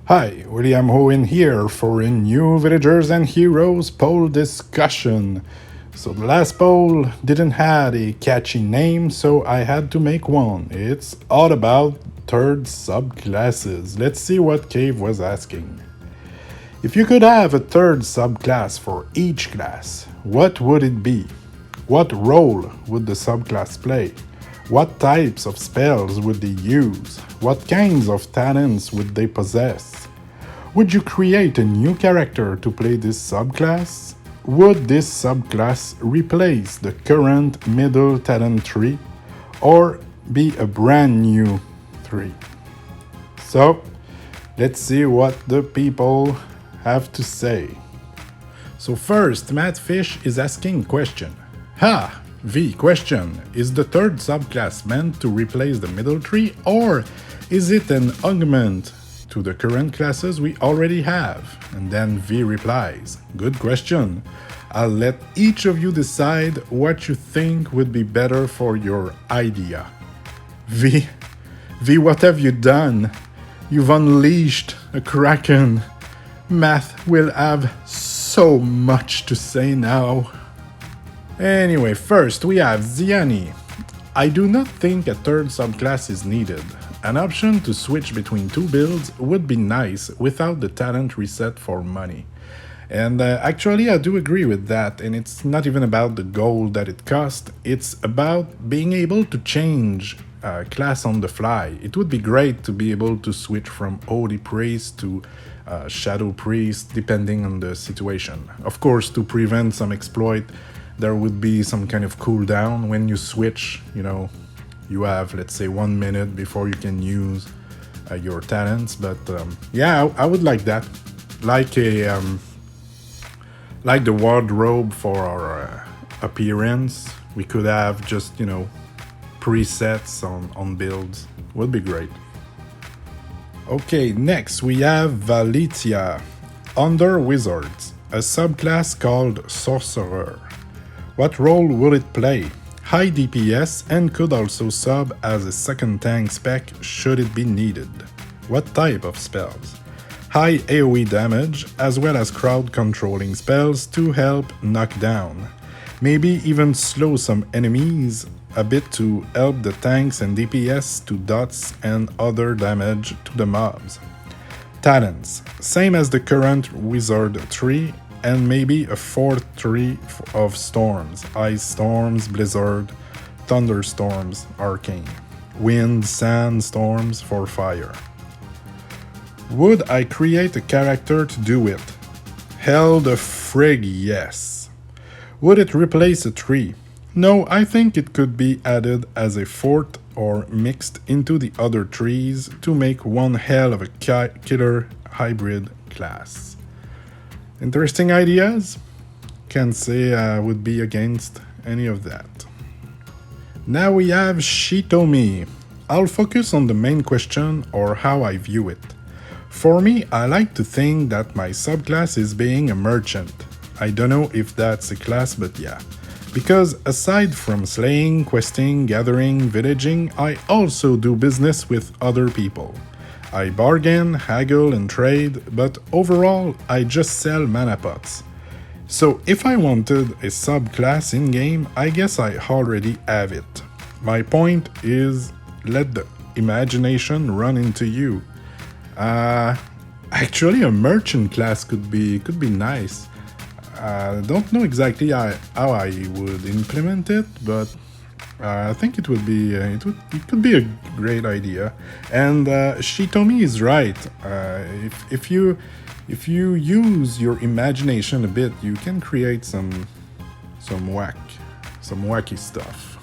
Hi, William Hououin here for a new Villagers and Heroes poll discussion. So the last poll didn't have a catchy name, so I had to make one. It's all about third subclasses. Let's see what Cave was asking. If you could have a third subclass for each class, what would it be? What role would the subclass play? What types of spells would they use? What kinds of talents would they possess? Would you create a new character to play this subclass? Would this subclass replace the current middle talent tree or be a brand new tree? So, let's see what the people have to say. So first, Matt Fish is asking question. V question. Is the third subclass meant to replace the middle tree or is it an augment to the current classes we already have? And then V replies, good question. I'll let each of you decide what you think would be better for your idea. V, what have you done? You've unleashed a kraken. Math will have so much to say now. Anyway, first we have Ziani. I do not think a third subclass is needed. An option to switch between two builds would be nice without the talent reset for money. And actually I do agree with that, and it's not even about the gold that it costs, it's about being able to change class on the fly. It would be great to be able to switch from Holy Priest to Shadow Priest depending on the situation. Of course, to prevent some exploit, there would be some kind of cooldown when you switch. You have, let's say, 1 minute before you can use your talents. But yeah, I would like that, like the wardrobe for our appearance. We could have just presets on builds. Would be great. Okay, next we have Valycia, under Wizards, a subclass called Sorcerer. What role will it play? High DPS and could also sub as a second tank spec should it be needed. What type of spells? High AoE damage as well as crowd controlling spells to help knock down. Maybe even slow some enemies a bit to help the tanks and DPS to dots and other damage to the mobs. Talents, same as the current wizard tree, and maybe a fourth tree of storms: ice storms, blizzard, thunderstorms, arcane, wind, sand storms for fire. Would I create a character to do it? Hell the frig yes. Would it replace a tree? No, I think it could be added as a fourth or mixed into the other trees to make one hell of a killer hybrid class. Interesting ideas? Can't say I would be against any of that. Now we have Shitomi. I'll focus on the main question or how I view it. For me, I like to think that my subclass is being a merchant. I don't know if that's a class, but yeah. Because aside from slaying, questing, gathering, villaging, I also do business with other people. I bargain, haggle and trade, but overall I just sell mana pots. So if I wanted a subclass in-game, I guess I already have it. My point is, let the imagination run into you. Actually a merchant class could be nice. I don't know exactly how I would implement it, but I think it could be a great idea. And Shitomi is right. If you use your imagination a bit, you can create some wacky stuff.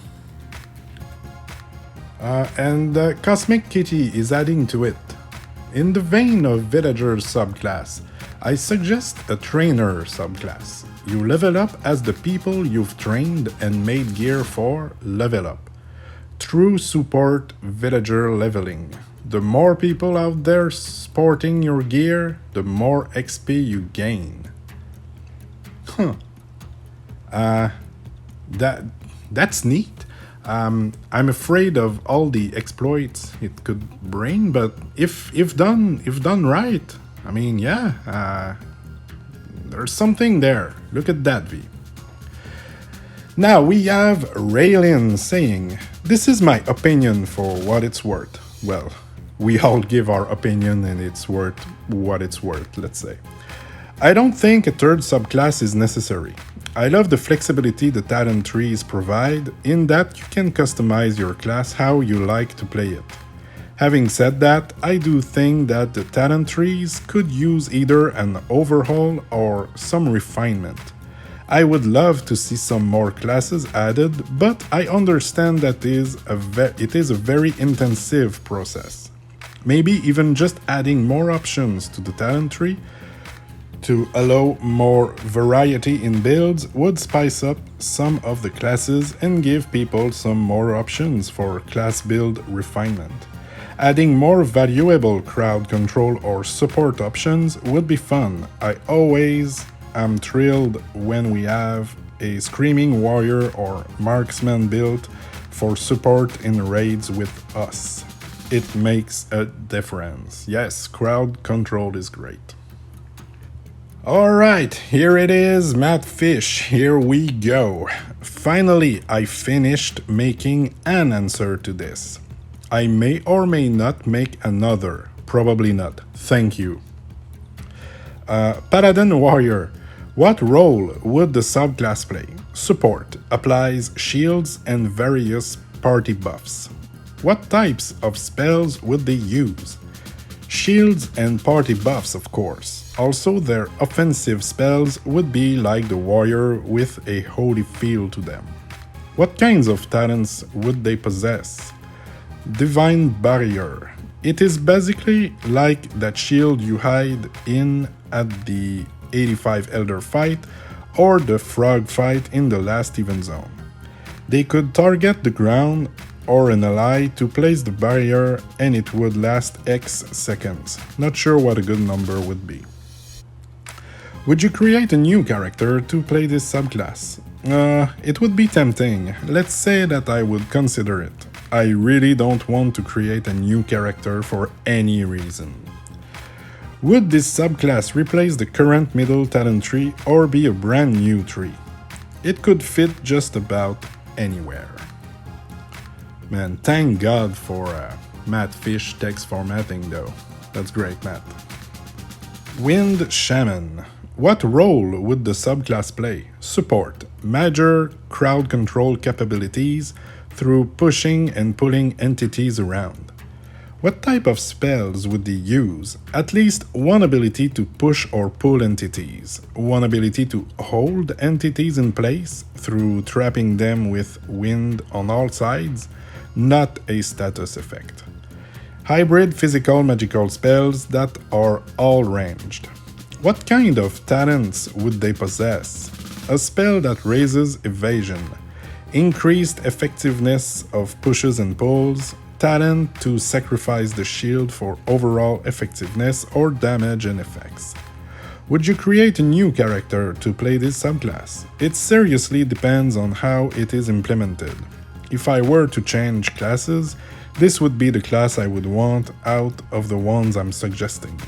And Cosmic Kitty is adding to it. In the vein of Villagers subclass, I suggest a Trainer subclass. You level up as the people you've trained and made gear for level up. True support villager leveling. The more people out there sporting your gear, the more XP you gain. That's neat. I'm afraid of all the exploits it could bring, but if done right, I mean, yeah, there's something there. Look at that, V. Now we have Raelians saying, "This is my opinion for what it's worth." Well, we all give our opinion and it's worth what it's worth, let's say. I don't think a third subclass is necessary. I love the flexibility the talent trees provide, in that you can customize your class how you like to play it. Having said that, I do think that the talent trees could use either an overhaul or some refinement. I would love to see some more classes added, but I understand that it is a very intensive process. Maybe even just adding more options to the talent tree to allow more variety in builds would spice up some of the classes and give people some more options for class build refinement. Adding more valuable crowd control or support options would be fun. I always am thrilled when we have a screaming warrior or marksman built for support in raids with us. It makes a difference. Yes, crowd control is great. Alright, here it is, Matt Fish, here we go. Finally, I finished making an answer to this. I may or may not make another, probably not, thank you. Paladin Warrior, what role would the subclass play? Support, applies shields and various party buffs. What types of spells would they use? Shields and party buffs, of course. Also, their offensive spells would be like the warrior with a holy feel to them. What kinds of talents would they possess? Divine Barrier. It is basically like that shield you hide in at the 85 Elder fight or the frog fight in the last event zone. They could target the ground or an ally to place the barrier and it would last X seconds. Not sure what a good number would be. Would you create a new character to play this subclass? It would be tempting. Let's say that I would consider it. I really don't want to create a new character for any reason. Would this subclass replace the current middle talent tree or be a brand new tree? It could fit just about anywhere. Man, thank God for Matt Fish text formatting though. That's great, Matt. Wind Shaman. What role would the subclass play? Support. Major crowd control capabilities through pushing and pulling entities around. What type of spells would they use? At least one ability to push or pull entities, one ability to hold entities in place through trapping them with wind on all sides, not a status effect. Hybrid physical magical spells that are all ranged. What kind of talents would they possess? A spell that raises evasion, increased effectiveness of pushes and pulls, talent to sacrifice the shield for overall effectiveness or damage and effects. Would you create a new character to play this subclass? It seriously depends on how it is implemented. If I were to change classes, this would be the class I would want out of the ones I'm suggesting.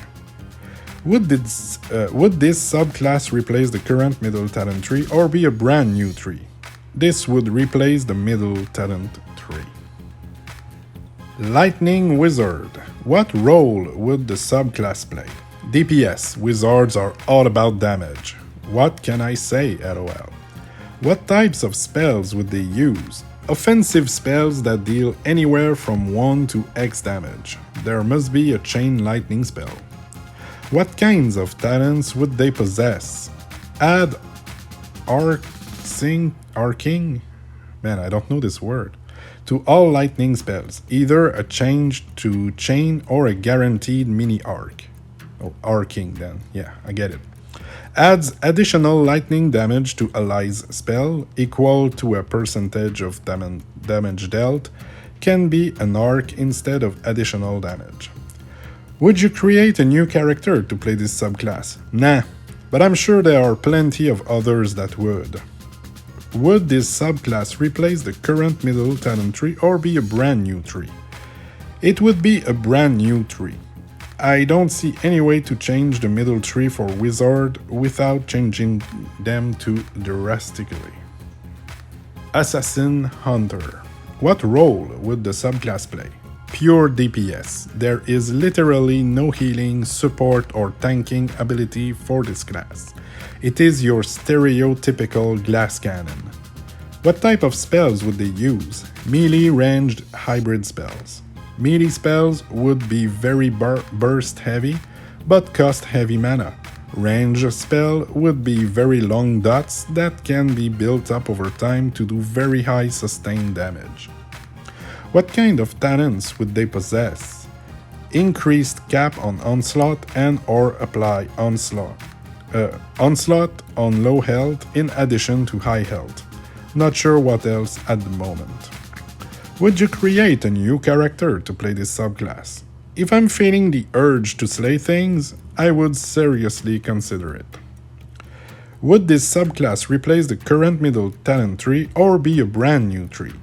Would this subclass replace the current middle talent tree or be a brand new tree? This would replace the middle talent tree. Lightning Wizard. What role would the subclass play? DPS. Wizards are all about damage. What can I say, LOL? What types of spells would they use? Offensive spells that deal anywhere from 1 to X damage. There must be a chain lightning spell. What kinds of talents would they possess? Add arcing? Man, I don't know this word. To all lightning spells, either a change to chain or a guaranteed mini arc. Oh, arcing then, yeah, I get it. Adds additional lightning damage to allies spell equal to a percentage of damage dealt, can be an arc instead of additional damage. Would you create a new character to play this subclass? Nah, but I'm sure there are plenty of others that would. Would this subclass replace the current middle talent tree or be a brand new tree? It would be a brand new tree. I don't see any way to change the middle tree for Wizard without changing them too drastically. Assassin Hunter. What role would the subclass play? Pure DPS. There is literally no healing, support, or tanking ability for this class. It is your stereotypical glass cannon. What type of spells would they use? Melee ranged hybrid spells. Melee spells would be very burst heavy, but cost heavy mana. Range spell would be very long dots that can be built up over time to do very high sustained damage. What kind of talents would they possess? Increased cap on onslaught and or apply onslaught on low health in addition to high health. Not sure what else at the moment. Would you create a new character to play this subclass? If I'm feeling the urge to slay things, I would seriously consider it. Would this subclass replace the current middle talent tree or be a brand new tree?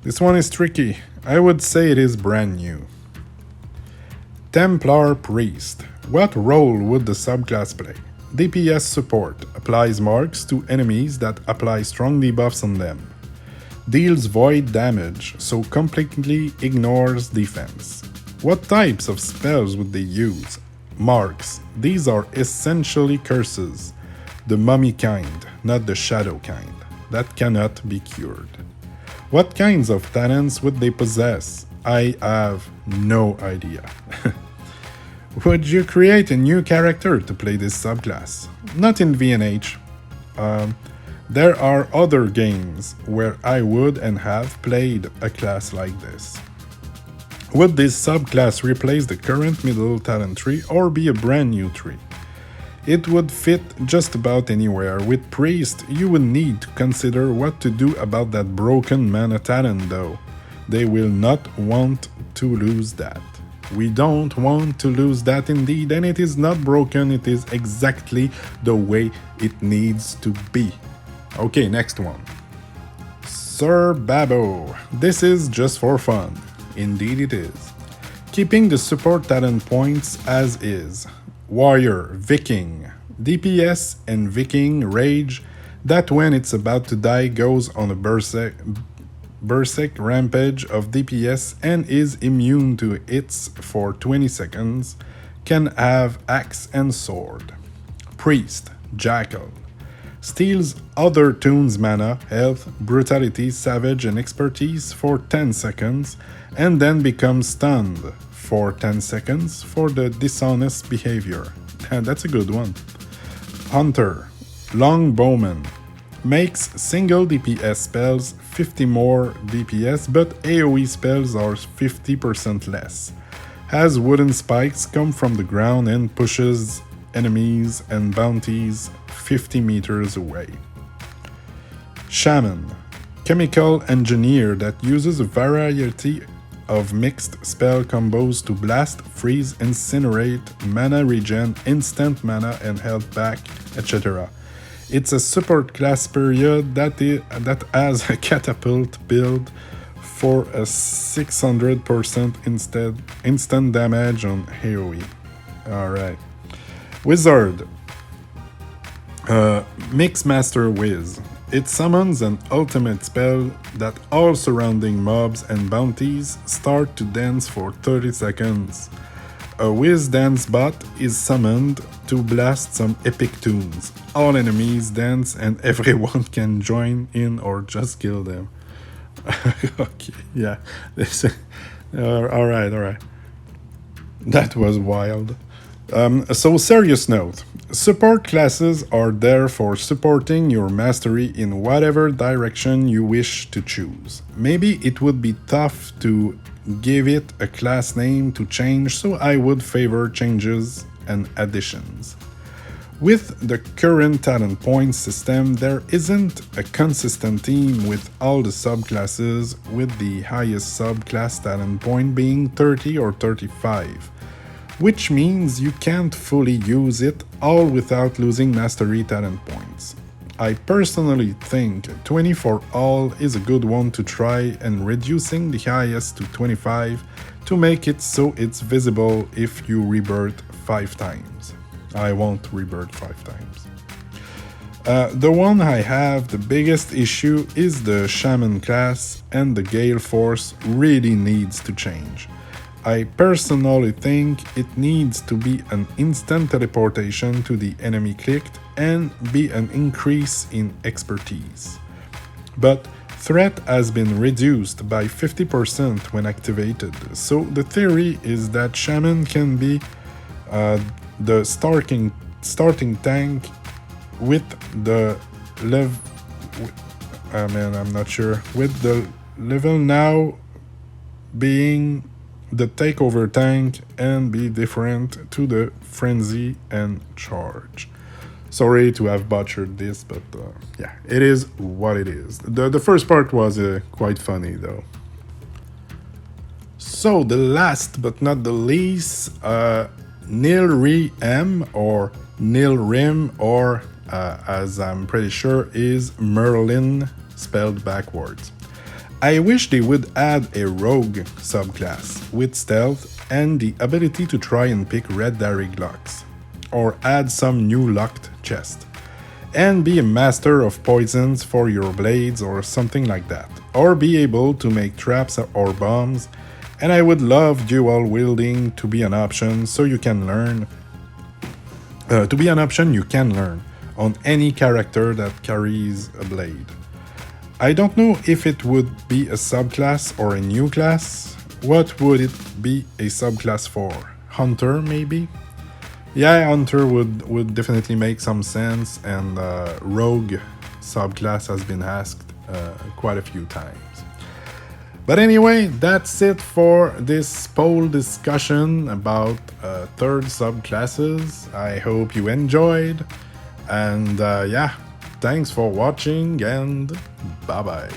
This one is tricky. I would say it is brand new. Templar Priest. What role would the subclass play? DPS support. Applies marks to enemies that apply strong debuffs on them. Deals void damage, so completely ignores defense. What types of spells would they use? Marks. These are essentially curses. The mummy kind, not the shadow kind. That cannot be cured. What kinds of talents would they possess? I have no idea. Would you create a new character to play this subclass? Not in VNH. There are other games where I would and have played a class like this. Would this subclass replace the current middle talent tree or be a brand new tree? It would fit just about anywhere. With Priest, you would need to consider what to do about that broken mana talent though. They will not want to lose that. We don't want to lose that indeed, and it is not broken, it is exactly the way it needs to be. Okay, next one. Sir Babo. This is just for fun. Indeed it is. Keeping the support talent points as is. Warrior, Viking, DPS and Viking Rage that when it's about to die goes on a berserk rampage of DPS and is immune to hits for 20 seconds, can have axe and sword. Priest, Jackal, steals other toons' mana, health, brutality, savage and expertise for 10 seconds and then becomes stunned for 10 seconds for the dishonest behavior. That's a good one. Hunter, Longbowman, makes single DPS spells 50 more DPS, but AoE spells are 50% less. Has wooden spikes come from the ground and pushes enemies and bounties 50 meters away. Shaman, chemical engineer that uses a variety of mixed spell combos to blast, freeze, incinerate, mana regen, instant mana and health back, etc. It's a support class period that has a catapult build for a 600% instant damage on AoE. Alright. Wizard. Mixmaster Wiz. It summons an ultimate spell that all surrounding mobs and bounties start to dance for 30 seconds. A Wiz Dance bot is summoned to blast some epic tunes. All enemies dance and everyone can join in or just kill them. Okay, yeah. Alright. That was wild. So serious note, support classes are there for supporting your mastery in whatever direction you wish to choose. Maybe it would be tough to give it a class name to change, so I would favor changes and additions. With the current talent points system, there isn't a consistent team with all the subclasses, with the highest subclass talent point being 30 or 35. Which means you can't fully use it all without losing mastery talent points. I personally think 20 for all is a good one to try, and reducing the highest to 25 to make it so it's visible if you rebirth 5 times. I won't rebirth 5 times. The one I have the biggest issue is the Shaman class, and the Gale Force really needs to change. I personally think it needs to be an instant teleportation to the enemy clicked and be an increase in expertise. But threat has been reduced by 50% when activated, so the theory is that Shaman can be the starting tank with the I'm not sure, with the level now being the takeover tank and be different to the frenzy and charge. Sorry to have butchered this, but yeah, it is what it is. The first part was quite funny though. So the last but not the least, Nilrim or Nilrim, or as I'm pretty sure is Merlin spelled backwards. I wish they would add a rogue subclass with stealth and the ability to try and pick red Darig locks, or add some new locked chest, and be a master of poisons for your blades or something like that, or be able to make traps or bombs. And I would love dual wielding to be an option, so you can learn on any character that carries a blade. I don't know if it would be a subclass or a new class. What would it be a subclass for? Hunter, maybe? Yeah, Hunter would definitely make some sense, and Rogue subclass has been asked quite a few times. But anyway, that's it for this poll discussion about third subclasses. I hope you enjoyed, and yeah, thanks for watching, and bye-bye.